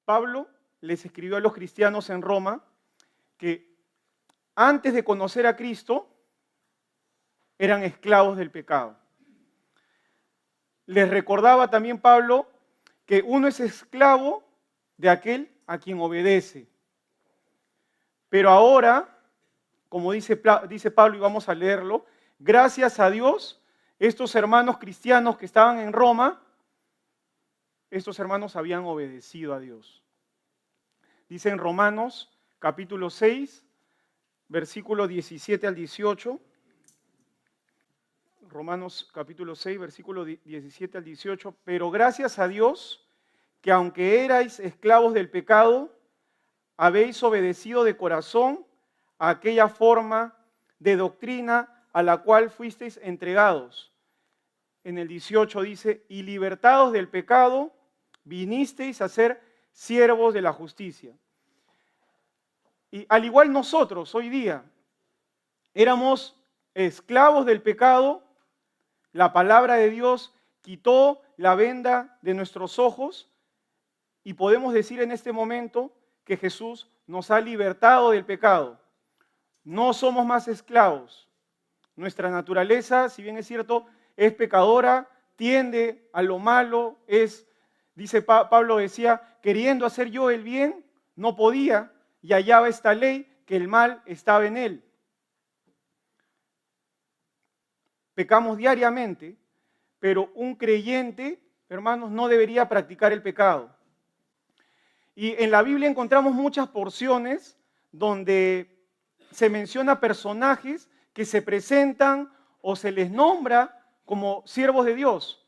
Pablo les escribió a los cristianos en Roma que antes de conocer a Cristo eran esclavos del pecado. Les recordaba también Pablo que uno es esclavo de aquel a quien obedece. Pero ahora, como dice Pablo, y vamos a leerlo, gracias a Dios, estos hermanos cristianos que estaban en Roma, estos hermanos habían obedecido a Dios. Dice en Romanos capítulo 6, versículo 17 al 18. Romanos capítulo 6, versículo 17 al 18. Pero gracias a Dios, que aunque erais esclavos del pecado, habéis obedecido de corazón a aquella forma de doctrina a la cual fuisteis entregados. En el 18 dice, y libertados del pecado, vinisteis a ser siervos de la justicia. Y al igual nosotros hoy día, éramos esclavos del pecado, la palabra de Dios quitó la venda de nuestros ojos y podemos decir en este momento que Jesús nos ha libertado del pecado. No somos más esclavos. Nuestra naturaleza, si bien es cierto, es pecadora, tiende a lo malo, dice Pablo decía, queriendo hacer yo el bien, no podía, y hallaba esta ley que el mal estaba en él. Pecamos diariamente, pero un creyente, hermanos, no debería practicar el pecado. Y en la Biblia encontramos muchas porciones donde se menciona personajes que se presentan o se les nombra como siervos de Dios.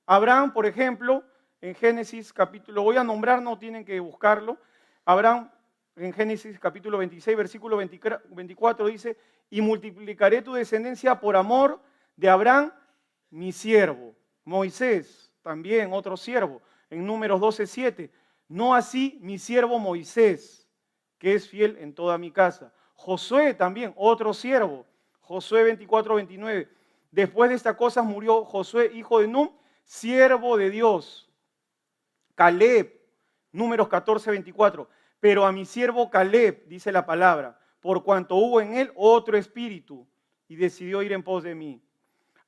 Abraham, por ejemplo, en Génesis capítulo, lo voy a nombrar, no tienen que buscarlo. Abraham, en Génesis capítulo 26, versículo 24 dice, y multiplicaré tu descendencia por amor de Abraham, mi siervo. Moisés, también otro siervo, en Números 12:7. No así mi siervo Moisés, que es fiel en toda mi casa. Josué también, otro siervo. Josué 24:29. Después de estas cosas murió Josué, hijo de Nun, siervo de Dios. Caleb, Números 14:24. Pero a mi siervo Caleb, dice la palabra, por cuanto hubo en él otro espíritu y decidió ir en pos de mí.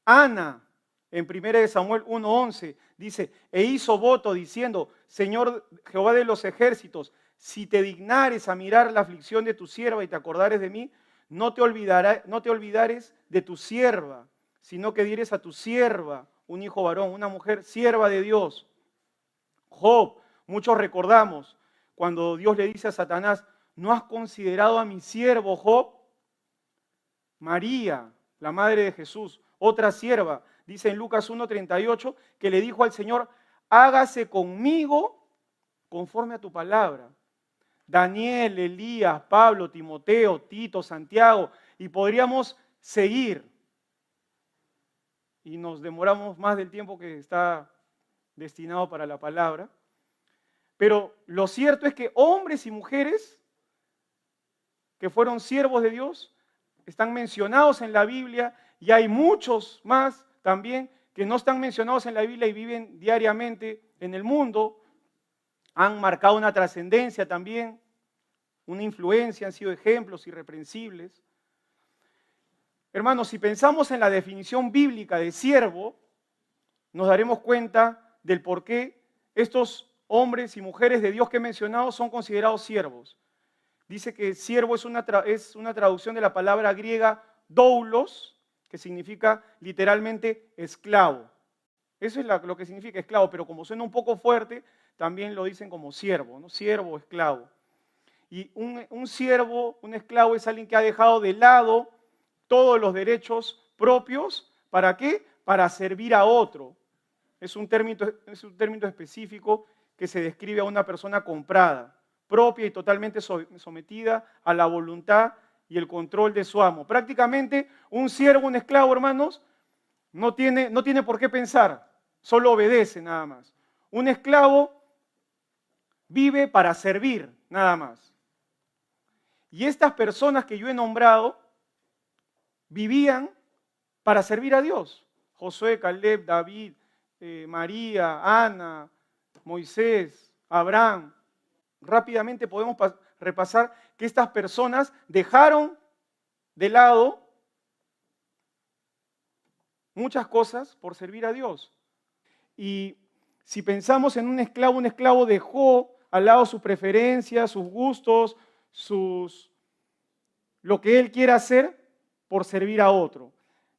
Ana, en 1 Samuel 1:11, dice, e hizo voto diciendo, Señor Jehová de los ejércitos, si te dignares a mirar la aflicción de tu sierva y te acordares de mí, no te olvidares de tu sierva, sino que dieres a tu sierva un hijo varón, una mujer sierva de Dios. Job, muchos recordamos cuando Dios le dice a Satanás, ¿no has considerado a mi siervo Job? María, la madre de Jesús, otra sierva, dice en Lucas 1:38, que le dijo al Señor, hágase conmigo conforme a tu palabra. Daniel, Elías, Pablo, Timoteo, Tito, Santiago, y podríamos seguir. Y nos demoramos más del tiempo que está destinado para la palabra. Pero lo cierto es que hombres y mujeres que fueron siervos de Dios están mencionados en la Biblia y hay muchos más también que no están mencionados en la Biblia y viven diariamente en el mundo. Han marcado una trascendencia también, una influencia, han sido ejemplos irreprensibles. Hermanos, si pensamos en la definición bíblica de siervo, nos daremos cuenta del por qué estos hombres y mujeres de Dios que he mencionado son considerados siervos. Dice que siervo es una traducción de la palabra griega doulos, que significa literalmente esclavo. Eso es lo que significa esclavo, pero como suena un poco fuerte, también lo dicen como siervo, ¿no? Siervo o esclavo. Y un siervo, un esclavo es alguien que ha dejado de lado todos los derechos propios. ¿Para qué? Para servir a otro. Es un término específico que se describe a una persona comprada, propia y totalmente sometida a la voluntad y el control de su amo. Prácticamente un siervo, un esclavo, hermanos, no tiene por qué pensar, solo obedece nada más. Un esclavo vive para servir nada más. Y estas personas que yo he nombrado vivían para servir a Dios. Josué, Caleb, David, María, Ana, Moisés, Abraham. Rápidamente podemos repasar que estas personas dejaron de lado muchas cosas por servir a Dios. Y si pensamos en un esclavo dejó al lado sus preferencias, sus gustos, lo que él quiera hacer por servir a otro.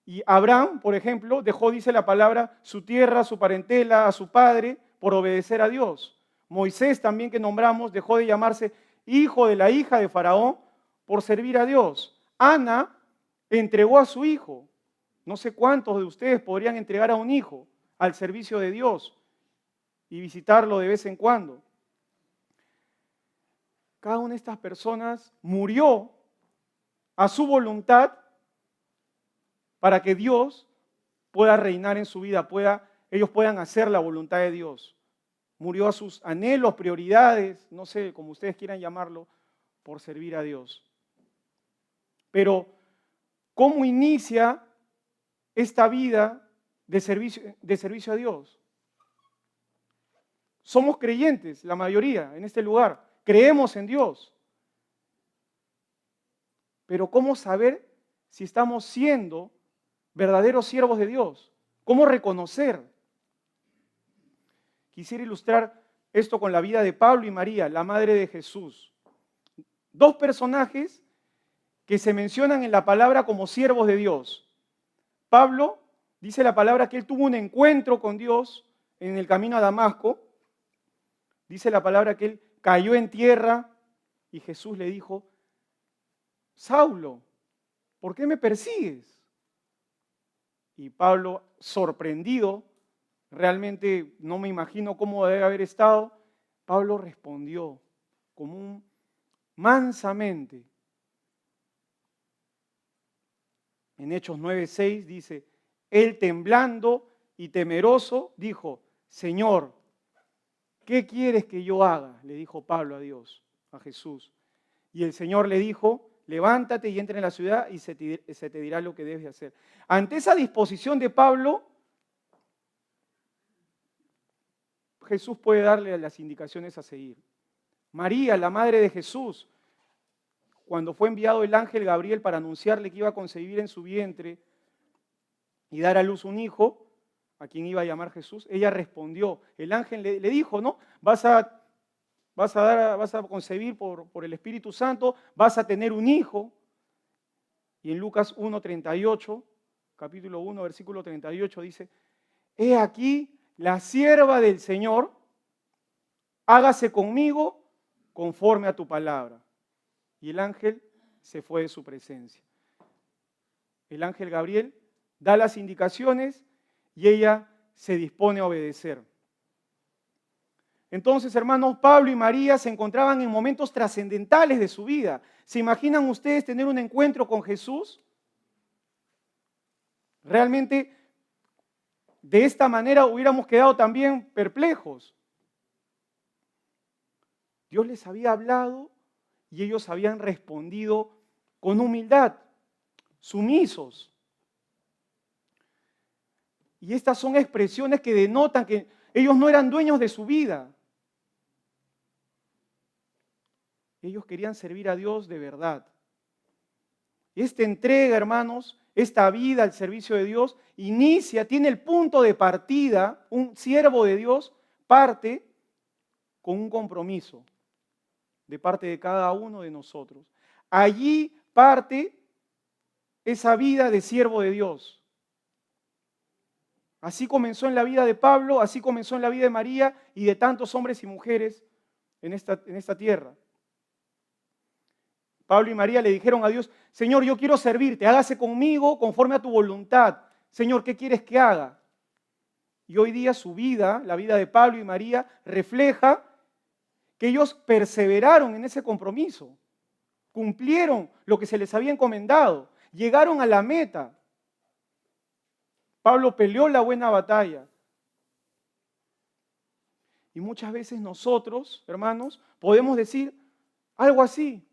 Y Abraham, por ejemplo, dejó, dice la palabra, su tierra, su parentela, a su padre, por obedecer a Dios. Moisés también, que nombramos, dejó de llamarse hijo de la hija de Faraón por servir a Dios. Ana entregó a su hijo. No sé cuántos de ustedes podrían entregar a un hijo al servicio de Dios y visitarlo de vez en cuando. Cada una de estas personas murió a su voluntad para que Dios pueda reinar en su vida, ellos puedan hacer la voluntad de Dios. Murió a sus anhelos, prioridades, no sé, como ustedes quieran llamarlo, por servir a Dios. Pero, ¿cómo inicia esta vida de servicio a Dios? Somos creyentes, la mayoría, en este lugar. Creemos en Dios. Pero ¿cómo saber si estamos siendo verdaderos siervos de Dios? ¿Cómo reconocer? Quisiera ilustrar esto con la vida de Pablo y María, la madre de Jesús. Dos personajes que se mencionan en la palabra como siervos de Dios. Pablo, dice la palabra que él tuvo un encuentro con Dios en el camino a Damasco. Dice la palabra que él cayó en tierra y Jesús le dijo: Saulo, ¿por qué me persigues? Y Pablo, sorprendido, realmente no me imagino cómo debe haber estado, Pablo respondió como mansamente. En Hechos 9:6 dice: él temblando y temeroso dijo: Señor, ¿qué quieres que yo haga? Le dijo Pablo a Dios, a Jesús. Y el Señor le dijo: levántate y entra en la ciudad y se te dirá lo que debes hacer. Ante esa disposición de Pablo, Jesús puede darle las indicaciones a seguir. María, la madre de Jesús, cuando fue enviado el ángel Gabriel para anunciarle que iba a concebir en su vientre y dar a luz un hijo, a quien iba a llamar Jesús, ella respondió. El ángel le dijo, ¿no? Vas a concebir por el Espíritu Santo, vas a tener un hijo. Y en Lucas 1:38, capítulo 1, versículo 38, dice: he aquí la sierva del Señor, hágase conmigo conforme a tu palabra. Y el ángel se fue de su presencia. El ángel Gabriel da las indicaciones y ella se dispone a obedecer. Entonces, hermanos, Pablo y María se encontraban en momentos trascendentales de su vida. ¿Se imaginan ustedes tener un encuentro con Jesús? Realmente, de esta manera hubiéramos quedado también perplejos. Dios les había hablado y ellos habían respondido con humildad, sumisos. Y estas son expresiones que denotan que ellos no eran dueños de su vida. Ellos querían servir a Dios de verdad. Esta entrega, hermanos, esta vida al servicio de Dios, tiene el punto de partida. Un siervo de Dios parte con un compromiso de parte de cada uno de nosotros. Allí parte esa vida de siervo de Dios. Así comenzó en la vida de Pablo, así comenzó en la vida de María y de tantos hombres y mujeres en esta tierra. Pablo y María le dijeron a Dios: Señor, yo quiero servirte, hágase conmigo conforme a tu voluntad. Señor, ¿qué quieres que haga? Y hoy día su vida, la vida de Pablo y María, refleja que ellos perseveraron en ese compromiso, cumplieron lo que se les había encomendado, llegaron a la meta. Pablo peleó la buena batalla. Y muchas veces nosotros, hermanos, podemos decir algo así.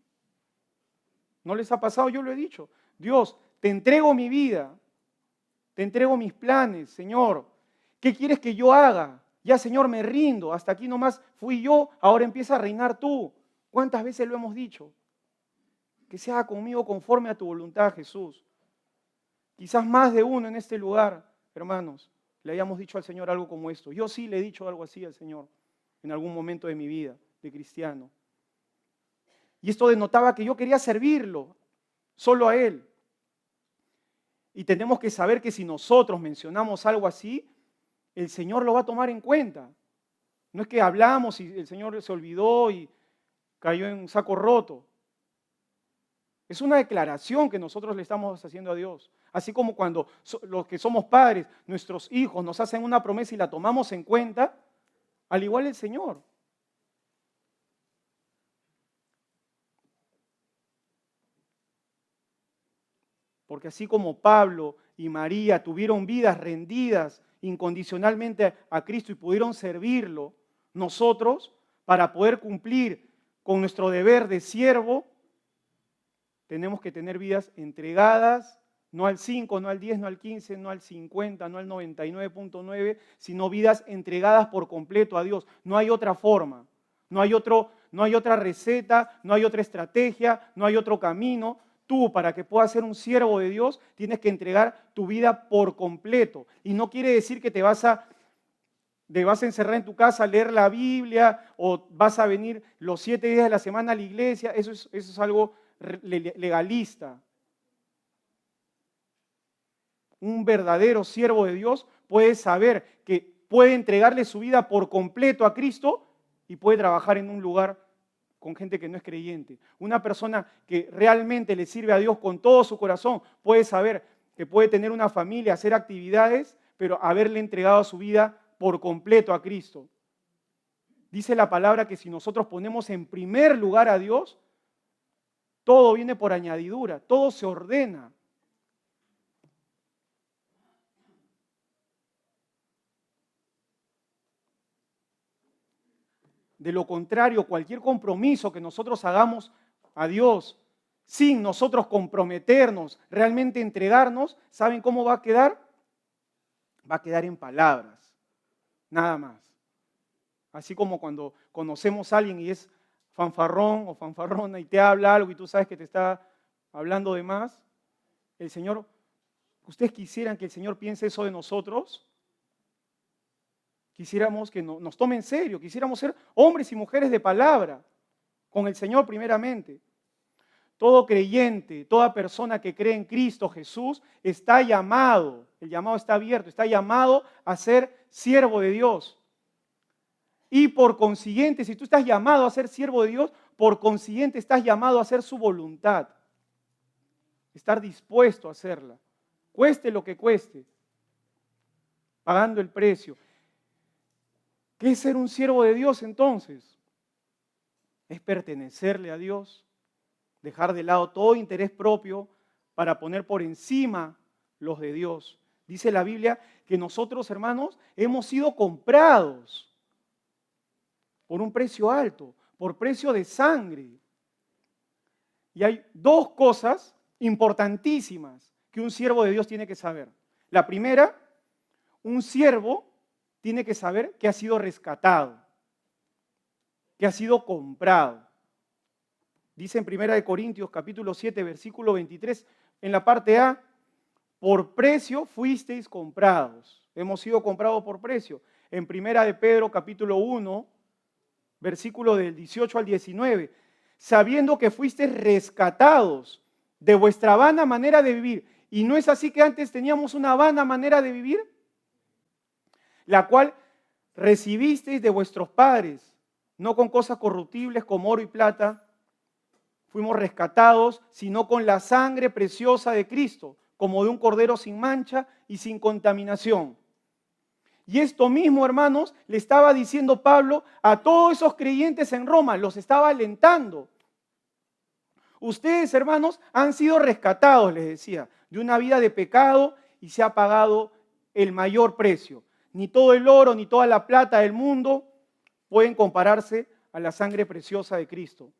¿No les ha pasado? Yo lo he dicho. Dios, te entrego mi vida, te entrego mis planes, Señor. ¿Qué quieres que yo haga? Ya, Señor, me rindo, hasta aquí nomás fui yo, ahora empieza a reinar tú. ¿Cuántas veces lo hemos dicho? Que se haga conmigo conforme a tu voluntad, Jesús. Quizás más de uno en este lugar, hermanos, le hayamos dicho al Señor algo como esto. Yo sí le he dicho algo así al Señor en algún momento de mi vida de cristiano. Y esto denotaba que yo quería servirlo, solo a Él. Y tenemos que saber que si nosotros mencionamos algo así, el Señor lo va a tomar en cuenta. No es que hablamos y el Señor se olvidó y cayó en un saco roto. Es una declaración que nosotros le estamos haciendo a Dios. Así como cuando los que somos padres, nuestros hijos nos hacen una promesa y la tomamos en cuenta, al igual el Señor. Porque así como Pablo y María tuvieron vidas rendidas incondicionalmente a Cristo y pudieron servirlo, nosotros, para poder cumplir con nuestro deber de siervo, tenemos que tener vidas entregadas, no al 5, no al 10, no al 15, no al 50, no al 99.9, sino vidas entregadas por completo a Dios. No hay otra forma, no hay otra receta, no hay otra estrategia, no hay otro camino. Tú, para que puedas ser un siervo de Dios, tienes que entregar tu vida por completo. Y no quiere decir que te vas a encerrar en tu casa a leer la Biblia o vas a venir los 7 días de la semana a la iglesia. Eso es algo legalista. Un verdadero siervo de Dios puede saber que puede entregarle su vida por completo a Cristo y puede trabajar en un lugar con gente que no es creyente. Una persona que realmente le sirve a Dios con todo su corazón puede saber que puede tener una familia, hacer actividades, pero haberle entregado su vida por completo a Cristo. Dice la palabra que si nosotros ponemos en primer lugar a Dios, todo viene por añadidura, todo se ordena. De lo contrario, cualquier compromiso que nosotros hagamos a Dios sin nosotros comprometernos, realmente entregarnos, ¿saben cómo va a quedar? Va a quedar en palabras, nada más. Así como cuando conocemos a alguien y es fanfarrón o fanfarrona y te habla algo y tú sabes que te está hablando de más, el Señor, ¿ustedes quisieran que el Señor piense eso de nosotros? Quisiéramos que nos tome en serio, quisiéramos ser hombres y mujeres de palabra, con el Señor primeramente. Todo creyente, toda persona que cree en Cristo Jesús está llamado, el llamado está abierto, está llamado a ser siervo de Dios. Y por consiguiente, si tú estás llamado a ser siervo de Dios, por consiguiente estás llamado a hacer su voluntad. Estar dispuesto a hacerla, cueste lo que cueste, pagando el precio. ¿Qué es ser un siervo de Dios entonces? Es pertenecerle a Dios, dejar de lado todo interés propio para poner por encima los de Dios. Dice la Biblia que nosotros, hermanos, hemos sido comprados por un precio alto, por precio de sangre. Y hay dos cosas importantísimas que un siervo de Dios tiene que saber. La primera, un siervo tiene que saber que ha sido rescatado, que ha sido comprado. Dice en 1 Corintios capítulo 7, versículo 23, en la parte A, por precio fuisteis comprados. Hemos sido comprados por precio. En 1 de Pedro capítulo 1, versículo del 18 al 19, sabiendo que fuisteis rescatados de vuestra vana manera de vivir. ¿Y no es así que antes teníamos una vana manera de vivir? La cual recibisteis de vuestros padres, no con cosas corruptibles como oro y plata, fuimos rescatados, sino con la sangre preciosa de Cristo, como de un cordero sin mancha y sin contaminación. Y esto mismo, hermanos, le estaba diciendo Pablo a todos esos creyentes en Roma, los estaba alentando. Ustedes, hermanos, han sido rescatados, les decía, de una vida de pecado y se ha pagado el mayor precio. Ni todo el oro ni toda la plata del mundo pueden compararse a la sangre preciosa de Cristo.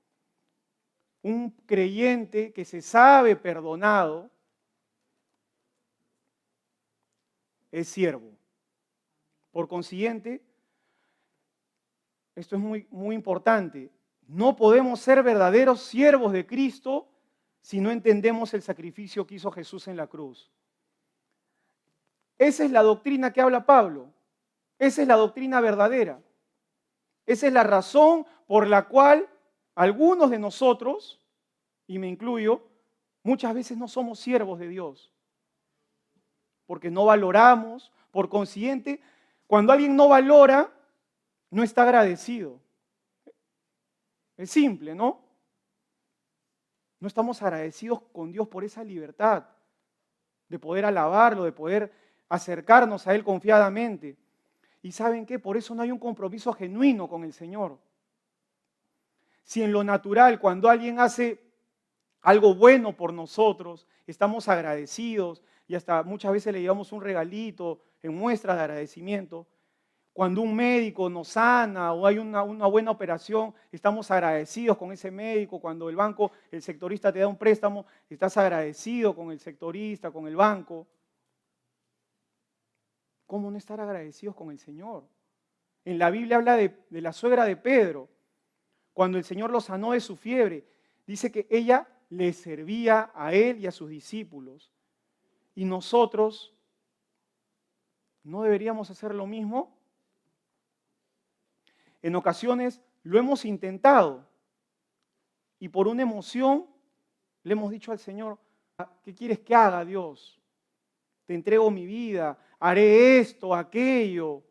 Un creyente que se sabe perdonado es siervo. Por consiguiente, esto es muy, muy importante, no podemos ser verdaderos siervos de Cristo si no entendemos el sacrificio que hizo Jesús en la cruz. Esa es la doctrina que habla Pablo. Esa es la doctrina verdadera. Esa es la razón por la cual algunos de nosotros, y me incluyo, muchas veces no somos siervos de Dios. Porque no valoramos, por consiguiente, cuando alguien no valora, no está agradecido. Es simple, ¿no? No estamos agradecidos con Dios por esa libertad de poder alabarlo, de poder acercarnos a Él confiadamente. ¿Y saben qué? Por eso no hay un compromiso genuino con el Señor. Si en lo natural, cuando alguien hace algo bueno por nosotros, estamos agradecidos y hasta muchas veces le llevamos un regalito en muestra de agradecimiento, cuando un médico nos sana o hay una buena operación, estamos agradecidos con ese médico. Cuando el banco, el sectorista te da un préstamo, estás agradecido con el sectorista, con el banco. ¿Cómo no estar agradecidos con el Señor? En la Biblia habla de la suegra de Pedro. Cuando el Señor lo sanó de su fiebre, dice que ella le servía a él y a sus discípulos. ¿Y nosotros no deberíamos hacer lo mismo? En ocasiones lo hemos intentado y por una emoción le hemos dicho al Señor, ¿qué quieres que haga, Dios? Te entrego mi vida, haré esto, aquello.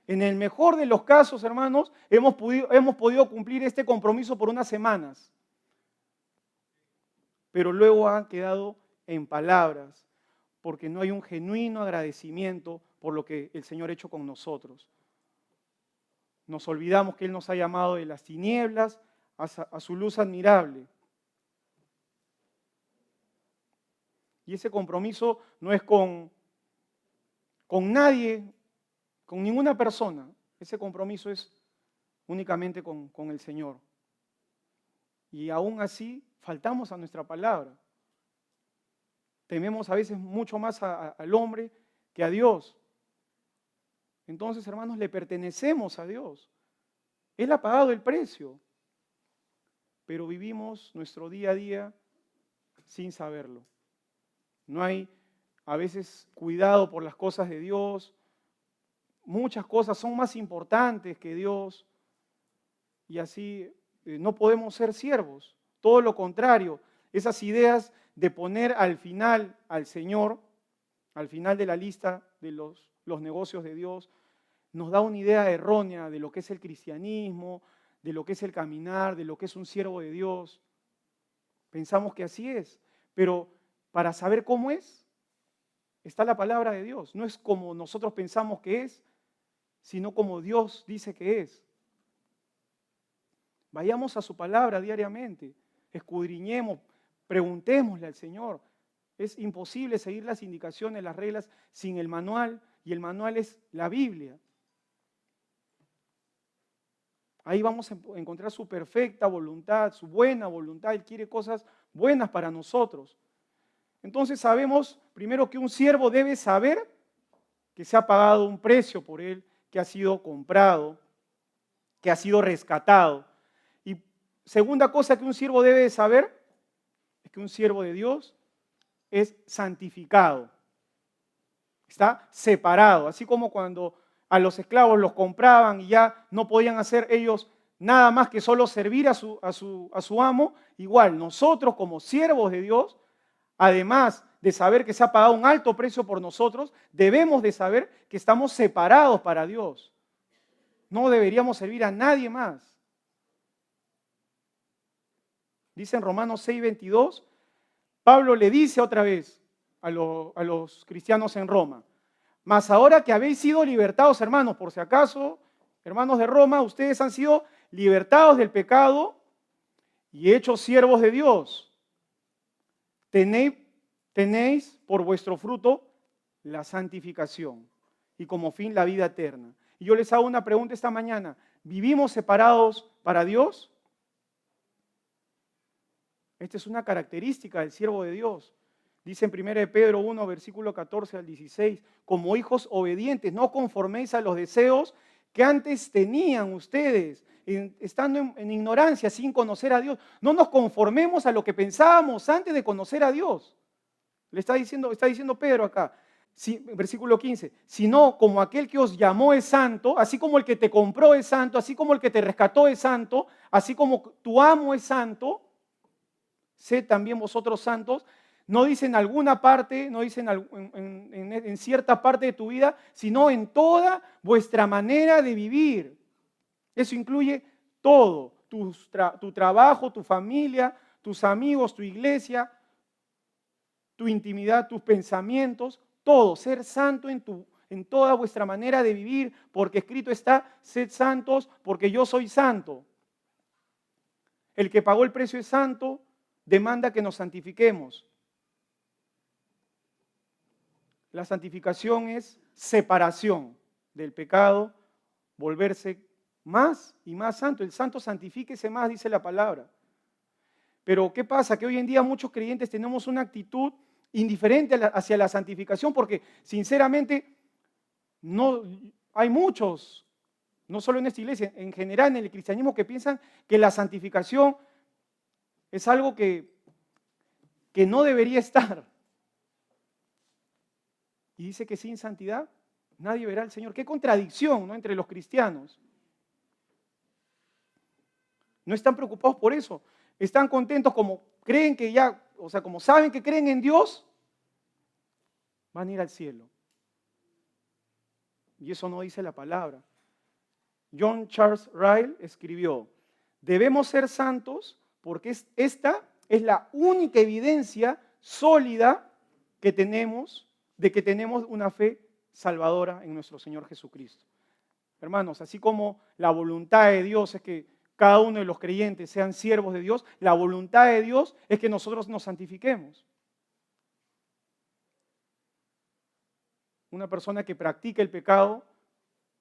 En el mejor de los casos, hermanos, hemos podido cumplir este compromiso por unas semanas, pero luego han quedado en palabras, porque no hay un genuino agradecimiento por lo que el Señor ha hecho con nosotros. Nos olvidamos que Él nos ha llamado de las tinieblas a su luz admirable. Y ese compromiso no es con nadie, con ninguna persona. Ese compromiso es únicamente con el Señor. Y aún así faltamos a nuestra palabra. Tememos a veces mucho más al hombre que a Dios. Entonces, hermanos, le pertenecemos a Dios. Él ha pagado el precio, pero vivimos nuestro día a día sin saberlo. No hay a veces cuidado por las cosas de Dios. Muchas cosas son más importantes que Dios y así no podemos ser siervos. Todo lo contrario, esas ideas de poner al final al Señor, al final de la lista de los negocios de Dios, nos da una idea errónea de lo que es el cristianismo, de lo que es el caminar, de lo que es un siervo de Dios. Pensamos que así es, pero para saber cómo es, está la palabra de Dios. No es como nosotros pensamos que es, sino como Dios dice que es. Vayamos a su palabra diariamente, escudriñemos, preguntémosle al Señor. Es imposible seguir las indicaciones, las reglas sin el manual, y el manual es la Biblia. Ahí vamos a encontrar su perfecta voluntad, su buena voluntad. Él quiere cosas buenas para nosotros. Entonces sabemos primero que un siervo debe saber que se ha pagado un precio por él, que ha sido comprado, que ha sido rescatado. Y segunda cosa que un siervo debe saber es que un siervo de Dios es santificado. Está separado, así como cuando a los esclavos los compraban y ya no podían hacer ellos nada más que solo servir a su amo. Igual, nosotros como siervos de Dios, además de saber que se ha pagado un alto precio por nosotros, debemos de saber que estamos separados para Dios. No deberíamos servir a nadie más. Dice en Romanos 6:22, Pablo le dice otra vez a los cristianos en Roma, mas ahora que habéis sido libertados, hermanos, por si acaso, hermanos de Roma, ustedes han sido libertados del pecado y hechos siervos de Dios. Tenéis por vuestro fruto la santificación y como fin la vida eterna. Y yo les hago una pregunta esta mañana, ¿vivimos separados para Dios? Esta es una característica del siervo de Dios. Dice en 1 Pedro 1, versículo 14 al 16, como hijos obedientes, no conforméis a los deseos que antes tenían ustedes, estando en ignorancia, sin conocer a Dios. No nos conformemos a lo que pensábamos antes de conocer a Dios. Le está diciendo Pedro acá, versículo 15, sino como aquel que os llamó es santo, así como el que te compró es santo, así como el que te rescató es santo, así como tu amo es santo, sed también vosotros santos. No dice en alguna parte, no dice en cierta parte de tu vida, sino en toda vuestra manera de vivir. Eso incluye todo, tu trabajo, tu familia, tus amigos, tu iglesia, tu intimidad, tus pensamientos, todo, ser santo en toda vuestra manera de vivir, porque escrito está, sed santos, porque yo soy santo. El que pagó el precio es santo, demanda que nos santifiquemos. La santificación es separación del pecado, volverse más y más santo. El santo santifíquese más, dice la palabra. Pero ¿qué pasa? Que hoy en día muchos creyentes tenemos una actitud indiferente hacia la santificación porque sinceramente no hay muchos, no solo en esta iglesia, en general en el cristianismo que piensan que la santificación es algo que no debería estar. Y dice que sin santidad nadie verá al Señor. Qué contradicción, ¿no?, entre los cristianos. No están preocupados por eso. Están contentos como creen que ya, o sea, como saben que creen en Dios, van a ir al cielo. Y eso no dice la palabra. John Charles Ryle escribió, debemos ser santos porque esta es la única evidencia sólida que tenemos de que tenemos una fe salvadora en nuestro Señor Jesucristo. Hermanos, así como la voluntad de Dios es que cada uno de los creyentes sean siervos de Dios, la voluntad de Dios es que nosotros nos santifiquemos. Una persona que practica el pecado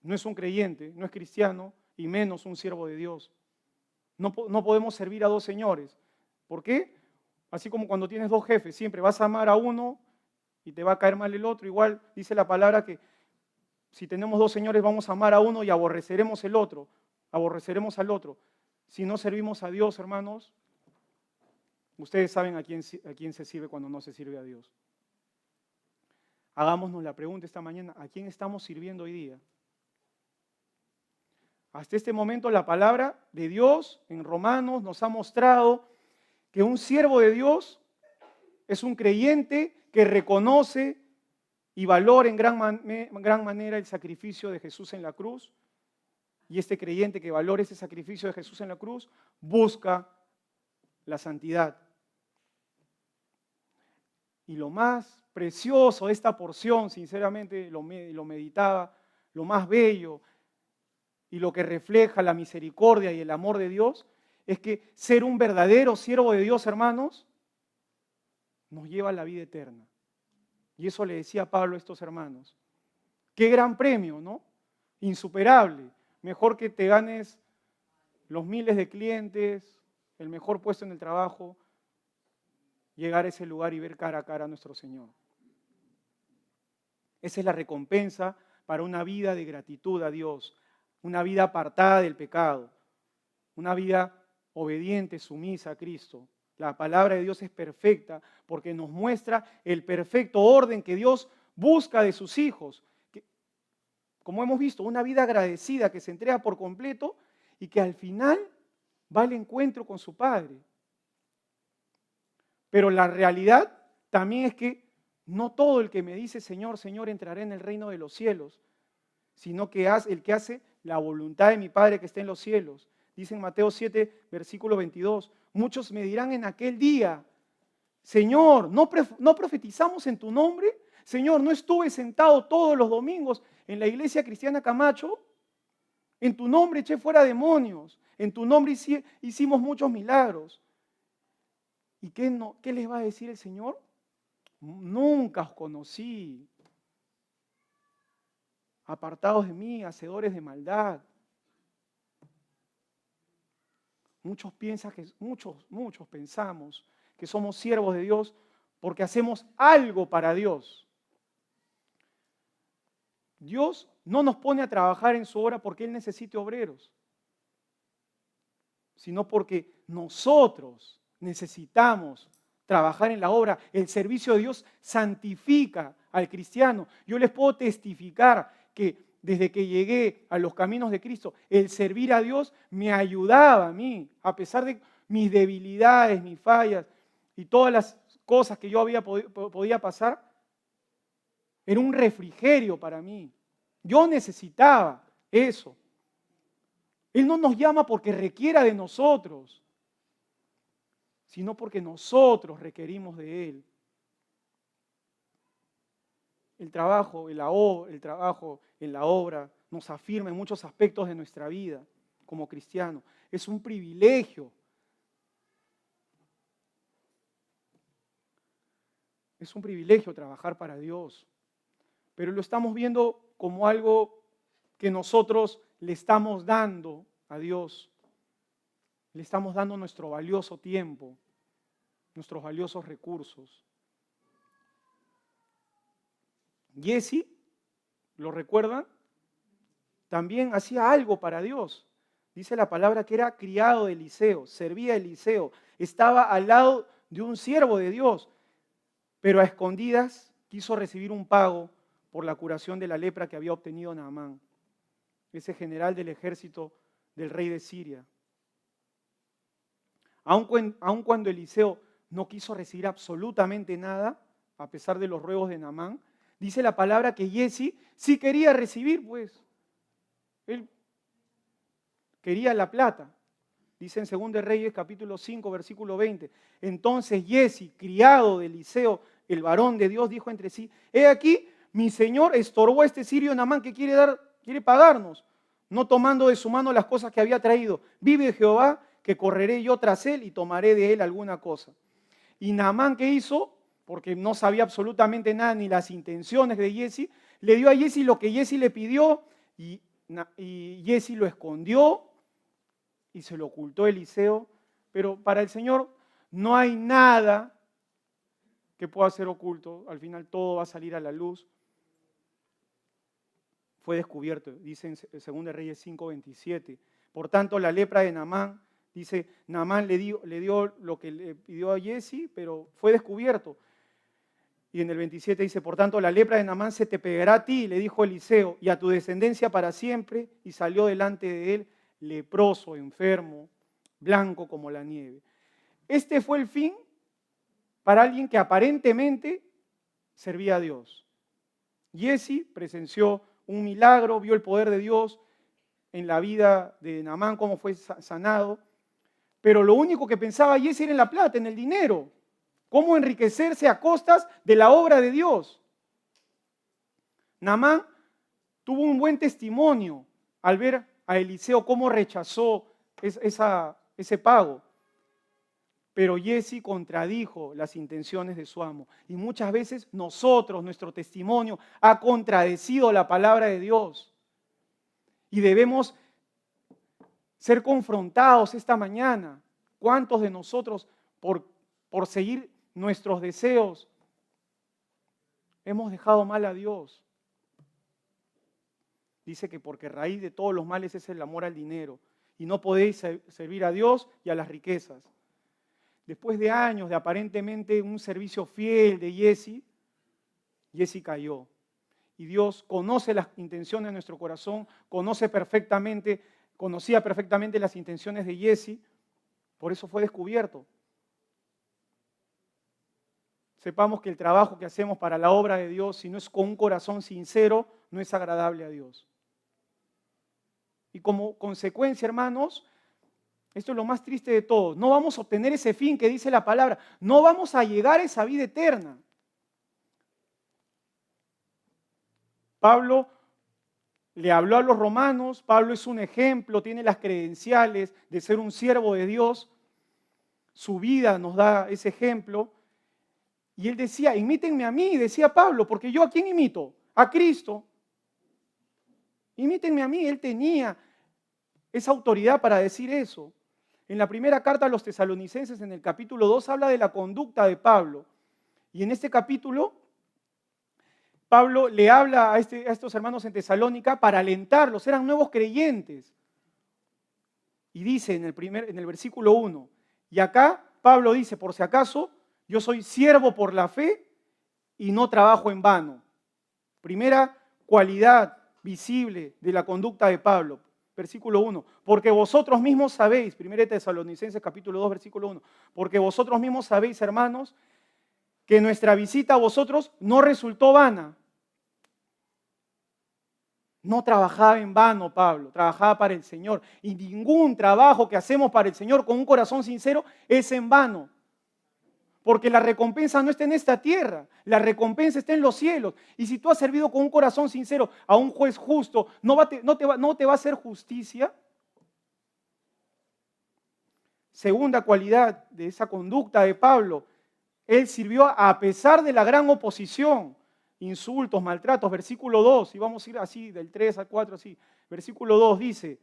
no es un creyente, no es cristiano y menos un siervo de Dios. No podemos servir a dos señores. ¿Por qué? Así como cuando tienes dos jefes, siempre vas a amar a uno y te va a caer mal el otro. Igual dice la palabra que si tenemos dos señores vamos a amar a uno y aborreceremos al otro. Si no servimos a Dios, hermanos, ustedes saben a quién se sirve cuando no se sirve a Dios. Hagámonos la pregunta esta mañana, ¿a quién estamos sirviendo hoy día? Hasta este momento la palabra de Dios en Romanos nos ha mostrado que un siervo de Dios es un creyente que reconoce y valora en gran manera el sacrificio de Jesús en la cruz. Y este creyente que valora ese sacrificio de Jesús en la cruz busca la santidad. Y lo más precioso de esta porción, sinceramente lo meditaba, lo más bello y lo que refleja la misericordia y el amor de Dios, es que ser un verdadero siervo de Dios, hermanos, nos lleva a la vida eterna. Y eso le decía Pablo a estos hermanos. Qué gran premio, ¿no? Insuperable. Mejor que te ganes los miles de clientes, el mejor puesto en el trabajo, llegar a ese lugar y ver cara a cara a nuestro Señor. Esa es la recompensa para una vida de gratitud a Dios, una vida apartada del pecado, una vida obediente, sumisa a Cristo. La palabra de Dios es perfecta porque nos muestra el perfecto orden que Dios busca de sus hijos. Como hemos visto, una vida agradecida que se entrega por completo y que al final va al encuentro con su Padre. Pero la realidad también es que no todo el que me dice Señor, Señor entrará en el reino de los cielos, sino que el que hace la voluntad de mi Padre que está en los cielos. Dice en Mateo 7, versículo 22, muchos me dirán en aquel día, Señor, ¿no profetizamos en tu nombre? Señor, ¿no estuve sentado todos los domingos en la iglesia cristiana Camacho? En tu nombre eché fuera demonios, en tu nombre hicimos muchos milagros. ¿Y qué les va a decir el Señor? Nunca os conocí. Apartados de mí, hacedores de maldad. Muchos pensamos que somos siervos de Dios porque hacemos algo para Dios. Dios no nos pone a trabajar en su obra porque Él necesite obreros. sino porque nosotros necesitamos trabajar en la obra. El servicio de Dios santifica al cristiano. Yo les puedo testificar que desde que llegué a los caminos de Cristo, el servir a Dios me ayudaba a mí, a pesar de mis debilidades, mis fallas y todas las cosas que yo podía pasar, era un refrigerio para mí. Yo necesitaba eso. Él no nos llama porque requiera de nosotros, sino porque nosotros requerimos de Él. El trabajo en la obra nos afirma en muchos aspectos de nuestra vida como cristianos. Es un privilegio. Es un privilegio trabajar para Dios. Pero lo estamos viendo como algo que nosotros le estamos dando a Dios. Le estamos dando nuestro valioso tiempo, nuestros valiosos recursos. Jesse, ¿lo recuerdan? También hacía algo para Dios. Dice la palabra que era criado de Eliseo, servía a Eliseo, estaba al lado de un siervo de Dios, pero a escondidas quiso recibir un pago por la curación de la lepra que había obtenido Naamán, ese general del ejército del rey de Siria. Aun cuando Eliseo no quiso recibir absolutamente nada, a pesar de los ruegos de Naamán, dice la palabra que Jesse sí quería recibir, pues. Él quería la plata. Dice en 2 Reyes capítulo 5, versículo 20. Entonces Jesse, criado de Eliseo, el varón de Dios, dijo entre sí: he aquí, mi señor estorbó a este sirio Naamán que quiere pagarnos, no tomando de su mano las cosas que había traído. Vive Jehová, que correré yo tras él y tomaré de él alguna cosa. Y Naamán, ¿qué hizo? Porque no sabía absolutamente nada ni las intenciones de Jesse, le dio a Jesse lo que Jesse le pidió y Jesse lo escondió y se lo ocultó a Eliseo. Pero para el Señor no hay nada que pueda ser oculto. Al final todo va a salir a la luz. Fue descubierto, dice en 2 Reyes 5:27. Por tanto, la lepra de Naamán, dice, Naamán le dio lo que le pidió a Jesse, pero fue descubierto. Y en el 27 dice: por tanto, la lepra de Naamán se te pegará a ti, le dijo Eliseo, y a tu descendencia para siempre. Y salió delante de él leproso, enfermo, blanco como la nieve. Este fue el fin para alguien que aparentemente servía a Dios. Jesse presenció un milagro, vio el poder de Dios en la vida de Naamán, cómo fue sanado, pero lo único que pensaba Jesse era en la plata, en el dinero. Cómo enriquecerse a costas de la obra de Dios. Naamán tuvo un buen testimonio al ver a Eliseo cómo rechazó ese pago. Pero Jesse contradijo las intenciones de su amo. Y muchas veces nuestro testimonio ha contradecido la palabra de Dios. Y debemos ser confrontados esta mañana. ¿Cuántos de nosotros por seguir nuestros deseos hemos dejado mal a Dios? Dice que porque raíz de todos los males es el amor al dinero. Y no podéis servir a Dios y a las riquezas. Después de años de aparentemente un servicio fiel de Jesse cayó. Y Dios conoce las intenciones de nuestro corazón, conocía perfectamente las intenciones de Jesse, por eso fue descubierto. Sepamos que el trabajo que hacemos para la obra de Dios, si no es con un corazón sincero, no es agradable a Dios. Y como consecuencia, hermanos, esto es lo más triste de todo, no vamos a obtener ese fin que dice la palabra, no vamos a llegar a esa vida eterna. Pablo le habló a los romanos, Pablo es un ejemplo, tiene las credenciales de ser un siervo de Dios, su vida nos da ese ejemplo. Y él decía: imítenme a mí, decía Pablo, porque yo ¿a quién imito? A Cristo. Imítenme a mí, él tenía esa autoridad para decir eso. En la primera carta a los tesalonicenses, en el capítulo 2, habla de la conducta de Pablo. Y en este capítulo, Pablo le habla a estos hermanos en Tesalónica para alentarlos, eran nuevos creyentes. Y dice en el versículo 1, y acá Pablo dice, por si acaso, yo soy siervo por la fe y no trabajo en vano. Primera cualidad visible de la conducta de Pablo. Versículo 1, porque vosotros mismos sabéis, 1 Tesalonicenses capítulo 2, versículo 1, porque vosotros mismos sabéis, hermanos, que nuestra visita a vosotros no resultó vana. No trabajaba en vano Pablo, trabajaba para el Señor. Y ningún trabajo que hacemos para el Señor con un corazón sincero es en vano. Porque la recompensa no está en esta tierra, la recompensa está en los cielos. Y si tú has servido con un corazón sincero a un juez justo, ¿no te va a hacer justicia? Segunda cualidad de esa conducta de Pablo, él sirvió a pesar de la gran oposición, insultos, maltratos. Versículo 2, y vamos a ir así, del 3 al 4, así. Versículo 2 dice,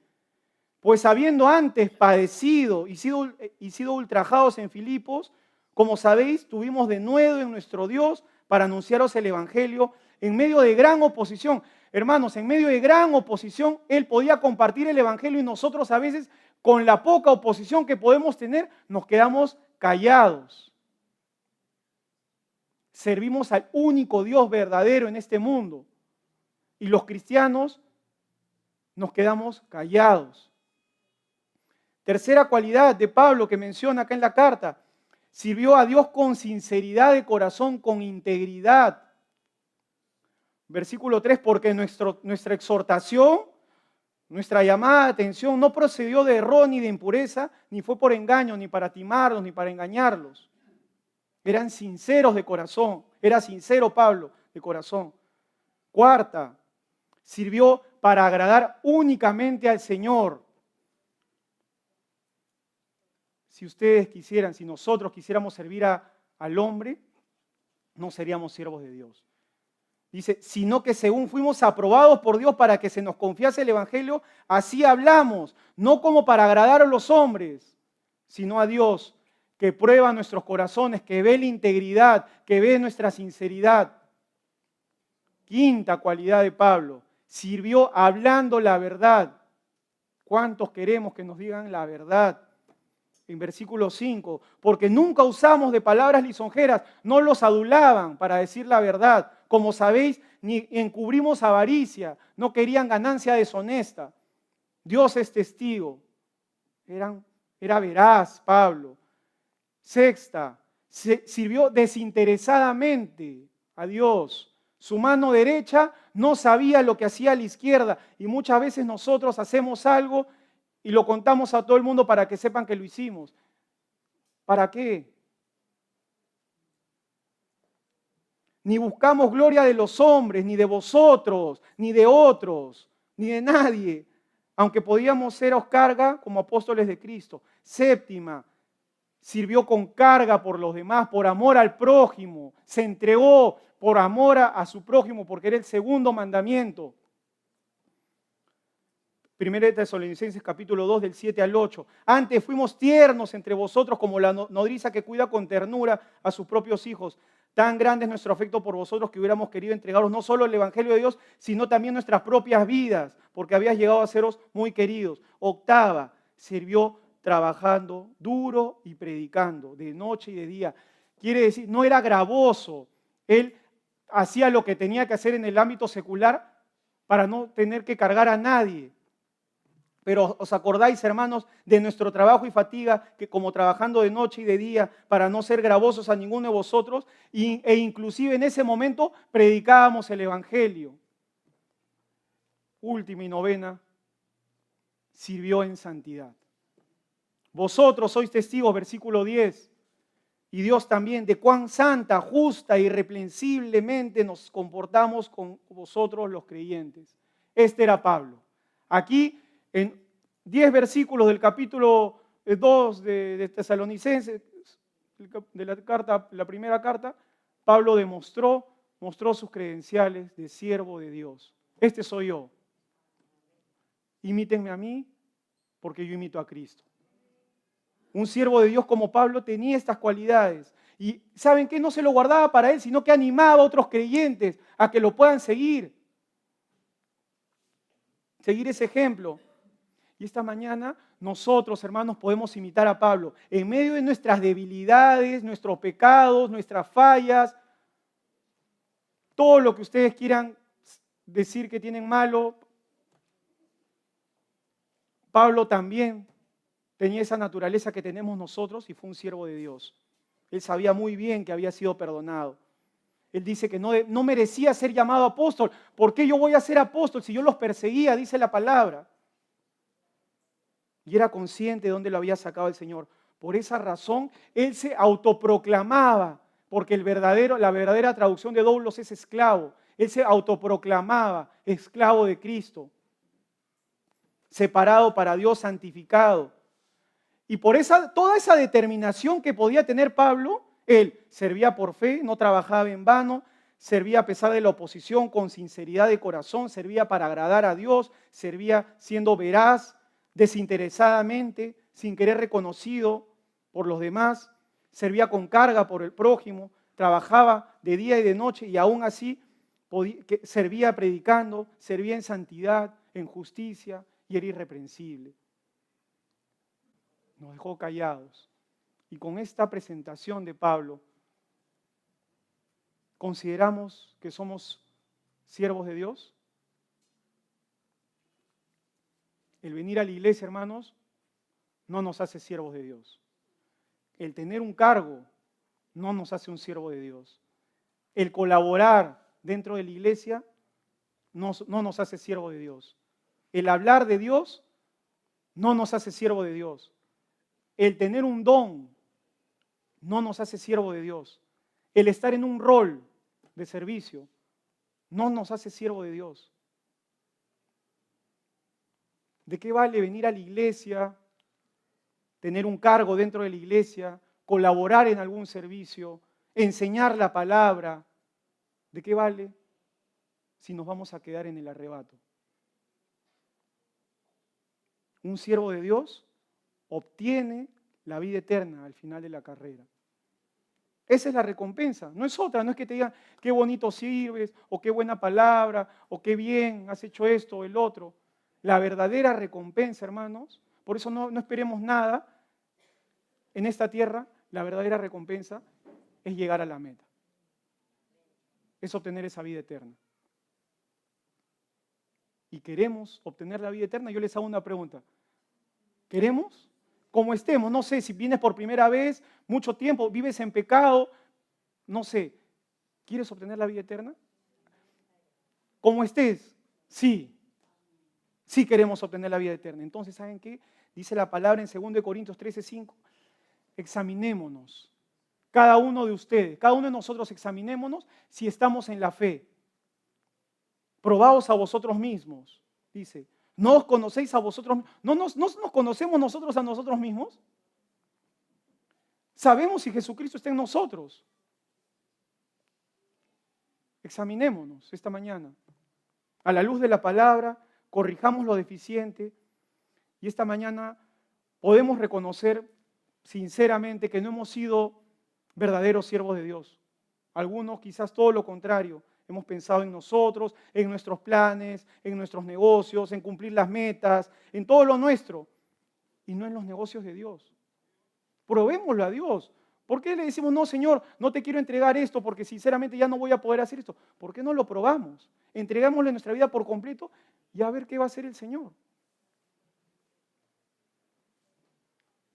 pues habiendo antes padecido y sido ultrajados en Filipos, como sabéis, tuvimos denuedo en nuestro Dios para anunciaros el Evangelio en medio de gran oposición. Hermanos, en medio de gran oposición, Él podía compartir el Evangelio y nosotros a veces, con la poca oposición que podemos tener, nos quedamos callados. Servimos al único Dios verdadero en este mundo y los cristianos nos quedamos callados. Tercera cualidad de Pablo que menciona acá en la carta, sirvió a Dios con sinceridad de corazón, con integridad. Versículo 3, porque nuestra exhortación, nuestra llamada de atención no procedió de error ni de impureza, ni fue por engaño, ni para timarlos, ni para engañarlos. Eran sinceros de corazón, era sincero Pablo de corazón. Cuarta, sirvió para agradar únicamente al Señor. Si ustedes quisieran, si nosotros quisiéramos servir al hombre, no seríamos siervos de Dios. Dice, sino que según fuimos aprobados por Dios para que se nos confiase el Evangelio, así hablamos, no como para agradar a los hombres, sino a Dios, que prueba nuestros corazones, que ve la integridad, que ve nuestra sinceridad. Quinta cualidad de Pablo, sirvió hablando la verdad. ¿Cuántos queremos que nos digan la verdad? En versículo 5, porque nunca usamos de palabras lisonjeras, no los adulaban para decir la verdad. Como sabéis, ni encubrimos avaricia, no querían ganancia deshonesta. Dios es testigo. Era veraz Pablo. Sexta, sirvió desinteresadamente a Dios. Su mano derecha no sabía lo que hacía la izquierda y muchas veces nosotros hacemos algo y lo contamos a todo el mundo para que sepan que lo hicimos. ¿Para qué? Ni buscamos gloria de los hombres, ni de vosotros, ni de otros, ni de nadie, aunque podíamos seros carga como apóstoles de Cristo. Séptima, sirvió con carga por los demás, por amor al prójimo, se entregó por amor a su prójimo, porque era el segundo mandamiento. 1 Tesalonicenses capítulo 2 del 7 al 8. Antes fuimos tiernos entre vosotros como la nodriza que cuida con ternura a sus propios hijos. Tan grande es nuestro afecto por vosotros que hubiéramos querido entregaros no solo el Evangelio de Dios, sino también nuestras propias vidas, porque habías llegado a seros muy queridos. Octava, sirvió trabajando duro y predicando de noche y de día. Quiere decir, no era gravoso. Él hacía lo que tenía que hacer en el ámbito secular para no tener que cargar a nadie. Pero os acordáis, hermanos, de nuestro trabajo y fatiga, que como trabajando de noche y de día, para no ser gravosos a ninguno de vosotros, e inclusive en ese momento predicábamos el Evangelio. Última y novena, sirvió en santidad. Vosotros sois testigos, versículo 10, y Dios también, de cuán santa, justa, irreprensiblemente nos comportamos con vosotros los creyentes. Este era Pablo. Aquí, en 10 versículos del capítulo 2 de Tesalonicenses, de la primera carta, Pablo mostró sus credenciales de siervo de Dios. Este soy yo. Imítenme a mí, porque yo imito a Cristo. Un siervo de Dios como Pablo tenía estas cualidades. Y ¿saben qué? No se lo guardaba para él, sino que animaba a otros creyentes a que lo puedan seguir. Seguir ese ejemplo. Y esta mañana nosotros, hermanos, podemos imitar a Pablo. En medio de nuestras debilidades, nuestros pecados, nuestras fallas, todo lo que ustedes quieran decir que tienen malo, Pablo también tenía esa naturaleza que tenemos nosotros y fue un siervo de Dios. Él sabía muy bien que había sido perdonado. Él dice que no merecía ser llamado apóstol. ¿Por qué yo voy a ser apóstol si yo los perseguía? Dice la palabra. Y era consciente de dónde lo había sacado el Señor. Por esa razón, él se autoproclamaba, porque la verdadera traducción de doulos es esclavo. Él se autoproclamaba esclavo de Cristo, separado para Dios, santificado. Y por toda esa determinación que podía tener Pablo, él servía por fe, no trabajaba en vano, servía a pesar de la oposición con sinceridad de corazón, servía para agradar a Dios, servía siendo veraz, desinteresadamente, sin querer reconocido por los demás, servía con carga por el prójimo, trabajaba de día y de noche y aún así servía predicando, servía en santidad, en justicia y era irreprensible. Nos dejó callados. Y con esta presentación de Pablo, ¿consideramos que somos siervos de Dios? El venir a la iglesia, hermanos, no nos hace siervos de Dios. El tener un cargo no nos hace un siervo de Dios. El colaborar dentro de la iglesia no nos hace siervo de Dios. El hablar de Dios no nos hace siervo de Dios. El tener un don no nos hace siervo de Dios. El estar en un rol de servicio no nos hace siervo de Dios. ¿De qué vale venir a la iglesia, tener un cargo dentro de la iglesia, colaborar en algún servicio, enseñar la palabra? ¿De qué vale si nos vamos a quedar en el arrebato? Un siervo de Dios obtiene la vida eterna al final de la carrera. Esa es la recompensa, no es otra, no es que te digan qué bonito sirves, o qué buena palabra, o qué bien has hecho esto o el otro. La verdadera recompensa, hermanos, por eso no esperemos nada en esta tierra, la verdadera recompensa es llegar a la meta, es obtener esa vida eterna. Y queremos obtener la vida eterna. Yo les hago una pregunta, ¿queremos? Como estemos, no sé, si vienes por primera vez, mucho tiempo, vives en pecado, no sé, ¿quieres obtener la vida eterna? Como estés, sí queremos obtener la vida eterna. Entonces, ¿saben qué? Dice la palabra en 2 Corintios 13:5, examinémonos, cada uno de ustedes, cada uno de nosotros examinémonos si estamos en la fe. Probaos a vosotros mismos, dice. ¿No os conocéis a vosotros mismos? ¿No nos conocemos nosotros a nosotros mismos? Sabemos si Jesucristo está en nosotros. Examinémonos esta mañana. A la luz de la palabra, corrijamos lo deficiente y esta mañana podemos reconocer sinceramente que no hemos sido verdaderos siervos de Dios. Algunos quizás todo lo contrario. Hemos pensado en nosotros, en nuestros planes, en nuestros negocios, en cumplir las metas, en todo lo nuestro y no en los negocios de Dios. Probémoslo a Dios. ¿Por qué le decimos, no, Señor, no te quiero entregar esto porque sinceramente ya no voy a poder hacer esto? ¿Por qué no lo probamos? Entregámosle nuestra vida por completo y a ver qué va a hacer el Señor.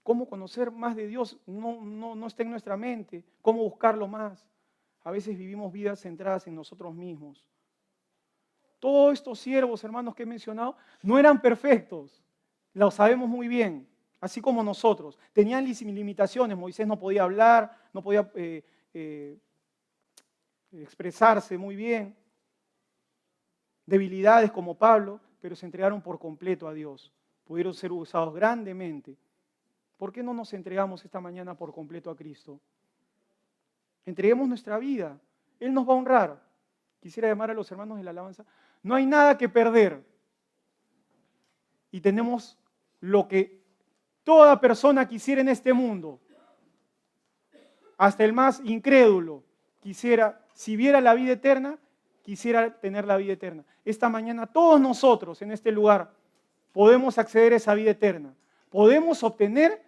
¿Cómo conocer más de Dios? No está en nuestra mente. ¿Cómo buscarlo más? A veces vivimos vidas centradas en nosotros mismos. Todos estos siervos, hermanos, que he mencionado, no eran perfectos. Lo sabemos muy bien, así como nosotros. Tenían limitaciones. Moisés no podía hablar, no podía expresarse muy bien. Debilidades como Pablo, pero se entregaron por completo a Dios. Pudieron ser usados grandemente. ¿Por qué no nos entregamos esta mañana por completo a Cristo? Entreguemos nuestra vida. Él nos va a honrar. Quisiera llamar a los hermanos de la alabanza. No hay nada que perder. Y tenemos lo que toda persona quisiera en este mundo. Hasta el más incrédulo quisiera, si viera la vida eterna, quisiera tener la vida eterna. Esta mañana todos nosotros en este lugar podemos acceder a esa vida eterna. Podemos obtener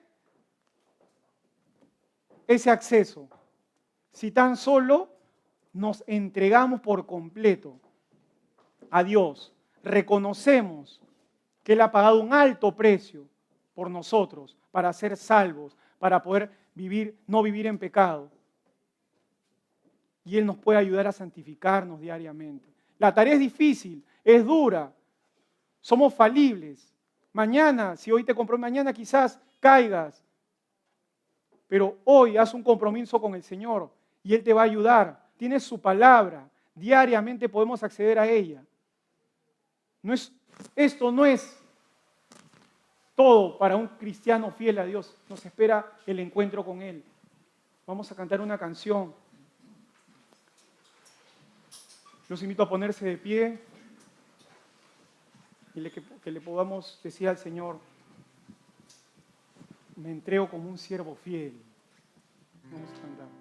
ese acceso si tan solo nos entregamos por completo a Dios. Reconocemos que Él ha pagado un alto precio por nosotros para ser salvos, para poder vivir, no vivir en pecado. Y Él nos puede ayudar a santificarnos diariamente. La tarea es difícil, es dura, somos falibles. Mañana, si hoy te comprometes, mañana quizás caigas. Pero hoy haz un compromiso con el Señor y Él te va a ayudar. Tienes su palabra, diariamente podemos acceder a ella. Esto no es todo para un cristiano fiel a Dios. Nos espera el encuentro con Él. Vamos a cantar una canción. Los invito a ponerse de pie y que le podamos decir al Señor, me entrego como un siervo fiel. Vamos a cantar.